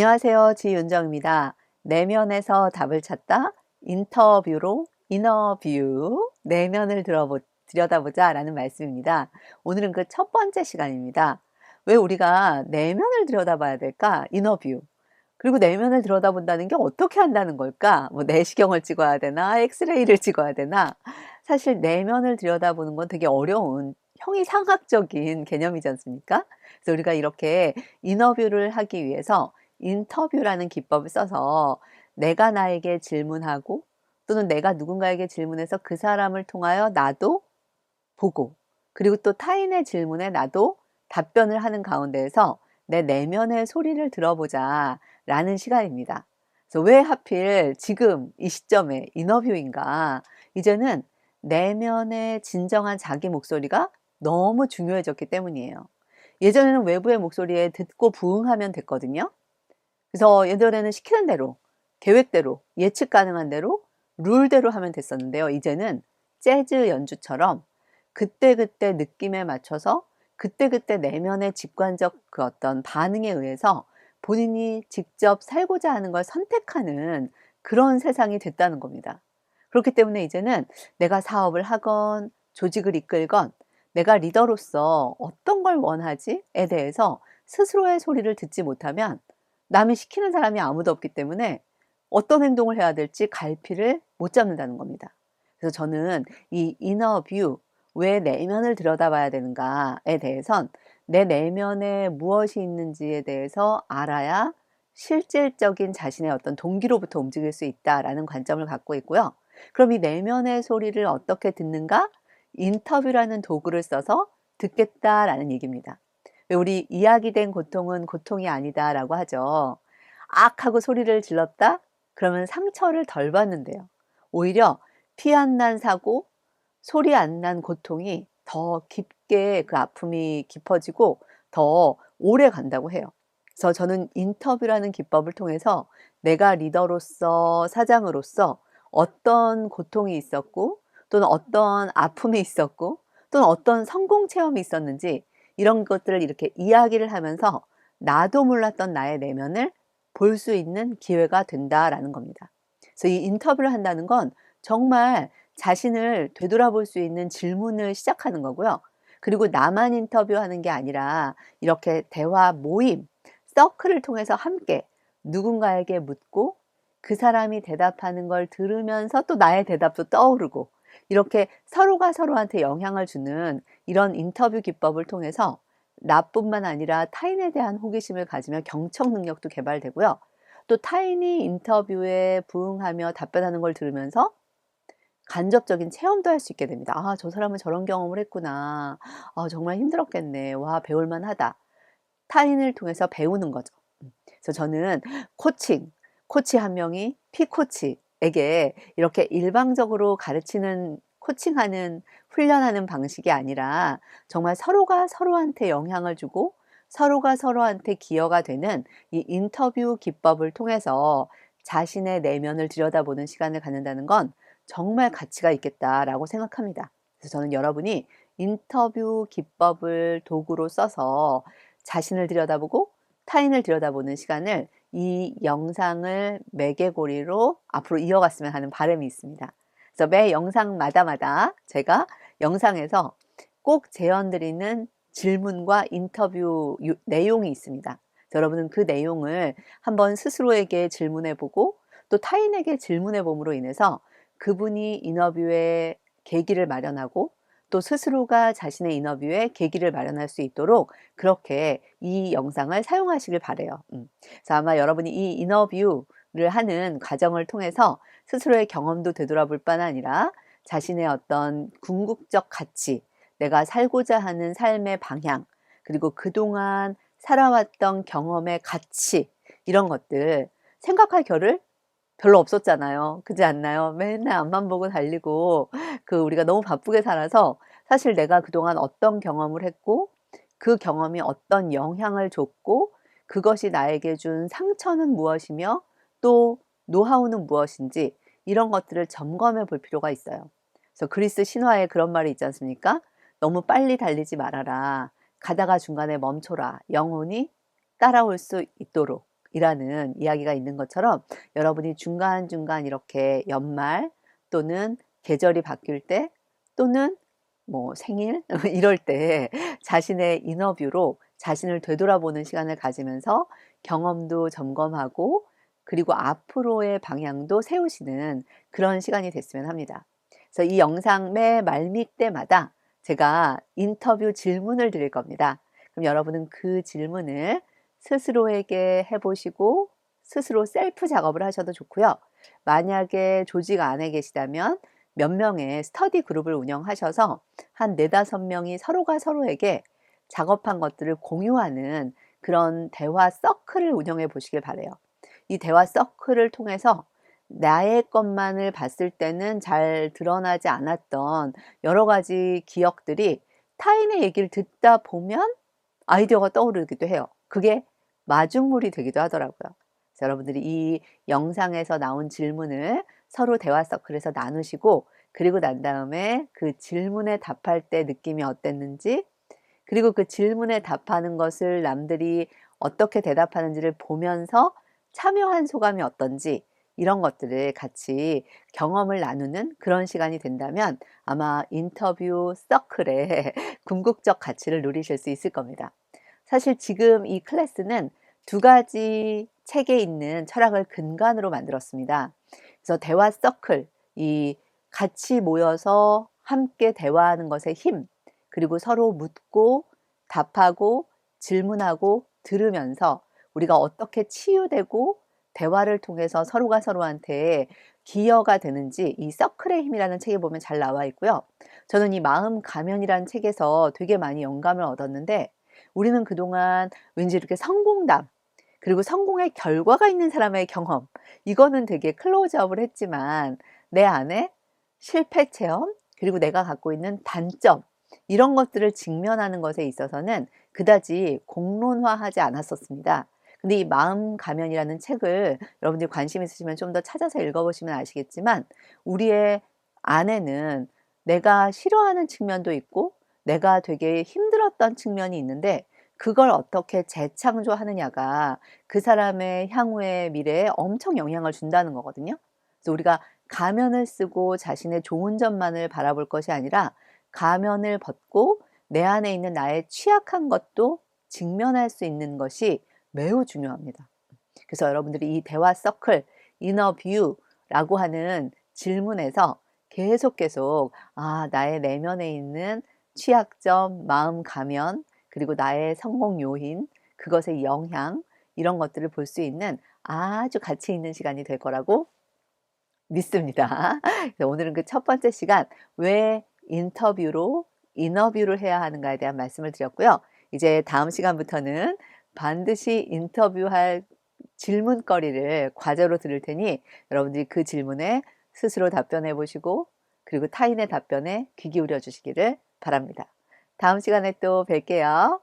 안녕하세요. 지윤정입니다. 내면에서 답을 찾다 인터뷰로 이너뷰 내면을 들여다보자 라는 말씀입니다. 오늘은 그 첫 번째 시간입니다. 왜 우리가 내면을 들여다봐야 될까? 이너뷰. 그리고 내면을 들여다본다는 게 어떻게 한다는 걸까? 뭐 내시경을 찍어야 되나? 엑스레이를 찍어야 되나? 사실 내면을 들여다보는 건 되게 어려운 형이상학적인 개념이지 않습니까? 그래서 우리가 이렇게 이너뷰를 하기 위해서 인터뷰라는 기법을 써서 내가 나에게 질문하고 또는 내가 누군가에게 질문해서 그 사람을 통하여 나도 보고 그리고 또 타인의 질문에 나도 답변을 하는 가운데에서 내 내면의 소리를 들어보자 라는 시간입니다. 그래서 왜 하필 지금 이 시점에 인터뷰인가? 이제는 내면의 진정한 자기 목소리가 너무 중요해졌기 때문이에요. 예전에는 외부의 목소리에 듣고 부응하면 됐거든요. 그래서 예전에는 시키는 대로, 계획대로, 예측 가능한 대로, 룰대로 하면 됐었는데요. 이제는 재즈 연주처럼 그때그때 느낌에 맞춰서 그때그때 내면의 직관적 그 어떤 반응에 의해서 본인이 직접 살고자 하는 걸 선택하는 그런 세상이 됐다는 겁니다. 그렇기 때문에 이제는 내가 사업을 하건 조직을 이끌건 내가 리더로서 어떤 걸 원하지에 대해서 스스로의 소리를 듣지 못하면 남이 시키는 사람이 아무도 없기 때문에 어떤 행동을 해야 될지 갈피를 못 잡는다는 겁니다. 그래서 저는 이 이너뷰, 왜 내면을 들여다봐야 되는가에 대해선 내 내면에 무엇이 있는지에 대해서 알아야 실질적인 자신의 어떤 동기로부터 움직일 수 있다라는 관점을 갖고 있고요. 그럼 이 내면의 소리를 어떻게 듣는가? 인터뷰라는 도구를 써서 듣겠다라는 얘기입니다. 왜 우리 이야기된 고통은 고통이 아니다라고 하죠. 악 하고 소리를 질렀다? 그러면 상처를 덜 받는데요. 오히려 피 안 난 사고, 소리 안 난 고통이 더 깊게 그 아픔이 깊어지고 더 오래 간다고 해요. 그래서 저는 인터뷰라는 기법을 통해서 내가 리더로서 사장으로서 어떤 고통이 있었고 또는 어떤 아픔이 있었고 또는 어떤 성공 체험이 있었는지 이런 것들을 이렇게 이야기를 하면서 나도 몰랐던 나의 내면을 볼 수 있는 기회가 된다라는 겁니다. 그래서 이 인터뷰를 한다는 건 정말 자신을 되돌아볼 수 있는 질문을 시작하는 거고요. 그리고 나만 인터뷰하는 게 아니라 이렇게 대화 모임, 서클을 통해서 함께 누군가에게 묻고 그 사람이 대답하는 걸 들으면서 또 나의 대답도 떠오르고 이렇게 서로가 서로한테 영향을 주는 이런 인터뷰 기법을 통해서 나뿐만 아니라 타인에 대한 호기심을 가지며 경청 능력도 개발되고요. 또 타인이 인터뷰에 부응하며 답변하는 걸 들으면서 간접적인 체험도 할 수 있게 됩니다. '아 저 사람은 저런 경험을 했구나. 아 정말 힘들었겠네. 와 배울 만하다.' 타인을 통해서 배우는 거죠. 그래서 저는 코칭, 코치 한 명이 P코치에게 이렇게 일방적으로 가르치는 코칭하는 훈련하는 방식이 아니라 정말 서로가 서로한테 영향을 주고 서로가 서로한테 기여가 되는 이 인터뷰 기법을 통해서 자신의 내면을 들여다보는 시간을 갖는다는 건 정말 가치가 있겠다라고 생각합니다. 그래서 저는 여러분이 인터뷰 기법을 도구로 써서 자신을 들여다보고 타인을 들여다보는 시간을 이 영상을 매개고리로 앞으로 이어갔으면 하는 바람이 있습니다. 그래서 매 영상마다 제가 영상에서 꼭 재현드리는 질문과 인터뷰 내용이 있습니다. 여러분은 그 내용을 한번 스스로에게 질문해 보고 또 타인에게 질문해 봄으로 인해서 그분이 인터뷰의 계기를 마련하고 또 스스로가 자신의 인터뷰에 계기를 마련할 수 있도록 그렇게 이 영상을 사용하시길 바라요. 그래서 아마 여러분이 이 인터뷰를 하는 과정을 통해서 스스로의 경험도 되돌아볼 뿐 아니라 자신의 어떤 궁극적 가치, 내가 살고자 하는 삶의 방향, 그리고 그동안 살아왔던 경험의 가치, 이런 것들 생각할 겨를 별로 없었잖아요. 그렇지 않나요? 맨날 앞만 보고 달리고 우리가 너무 바쁘게 살아서 사실 내가 그동안 어떤 경험을 했고 그 경험이 어떤 영향을 줬고 그것이 나에게 준 상처는 무엇이며 또 노하우는 무엇인지 이런 것들을 점검해 볼 필요가 있어요. 그래서 그리스 신화에 그런 말이 있지 않습니까? "너무 빨리 달리지 말아라. 가다가 중간에 멈춰라. 영혼이 따라올 수 있도록." 이라는 이야기가 있는 것처럼 여러분이 중간중간 이렇게 연말 또는 계절이 바뀔 때 또는 뭐 생일 이럴 때 자신의 이너뷰로 자신을 되돌아보는 시간을 가지면서 경험도 점검하고 그리고 앞으로의 방향도 세우시는 그런 시간이 됐으면 합니다. 그래서 이 영상 매 말미 때마다 제가 인터뷰 질문을 드릴 겁니다. 그럼 여러분은 그 질문을 스스로에게 해보시고 스스로 셀프 작업을 하셔도 좋고요. 만약에 조직 안에 계시다면 몇 명의 스터디 그룹을 운영하셔서 한 4-5명이 서로가 서로에게 작업한 것들을 공유하는 그런 대화 서클을 운영해 보시길 바래요. 이 대화 서클을 통해서 나의 것만을 봤을 때는 잘 드러나지 않았던 여러 가지 기억들이 타인의 얘기를 듣다 보면 아이디어가 떠오르기도 해요. 그게 마중물이 되기도 하더라고요. 그래서 여러분들이 이 영상에서 나온 질문을 서로 대화 서클에서 나누시고 그리고 난 다음에 그 질문에 답할 때 느낌이 어땠는지 그리고 그 질문에 답하는 것을 남들이 어떻게 대답하는지를 보면서 참여한 소감이 어떤지 이런 것들을 같이 경험을 나누는 그런 시간이 된다면 아마 인터뷰 서클의 궁극적 가치를 누리실 수 있을 겁니다. 사실 지금 이 클래스는 2가지 책에 있는 철학을 근간으로 만들었습니다. 그래서 대화 서클, 이 같이 모여서 함께 대화하는 것의 힘, 그리고 서로 묻고 답하고 질문하고 들으면서 우리가 어떻게 치유되고 대화를 통해서 서로가 서로한테 기여가 되는지 이 서클의 힘이라는 책에 보면 잘 나와 있고요. 저는 이 마음 가면이라는 책에서 되게 많이 영감을 얻었는데 우리는 그동안 왠지 이렇게 성공담 그리고 성공의 결과가 있는 사람의 경험 이거는 되게 클로즈업을 했지만 내 안에 실패 체험 그리고 내가 갖고 있는 단점 이런 것들을 직면하는 것에 있어서는 그다지 공론화하지 않았었습니다. 근데 이 마음 가면이라는 책을 여러분들이 관심 있으시면 좀 더 찾아서 읽어보시면 아시겠지만 우리의 안에는 내가 싫어하는 측면도 있고 내가 되게 힘들었던 측면이 있는데 그걸 어떻게 재창조하느냐가 그 사람의 향후의 미래에 엄청 영향을 준다는 거거든요. 그래서 우리가 가면을 쓰고 자신의 좋은 점만을 바라볼 것이 아니라 가면을 벗고 내 안에 있는 나의 취약한 것도 직면할 수 있는 것이 매우 중요합니다. 그래서 여러분들이 이 대화 서클, 이너뷰라고 하는 질문에서 계속 나의 내면에 있는 취약점, 마음 가면, 그리고 나의 성공 요인, 그것의 영향 이런 것들을 볼 수 있는 아주 가치 있는 시간이 될 거라고 믿습니다. 그래서 오늘은 그 첫 번째 시간 왜 인터뷰로 이너뷰를 해야 하는가에 대한 말씀을 드렸고요. 이제 다음 시간부터는 반드시 인터뷰할 질문거리를 과제로 드릴 테니 여러분들이 그 질문에 스스로 답변해 보시고 그리고 타인의 답변에 귀 기울여 주시기를 바랍니다. 다음 시간에 또 뵐게요.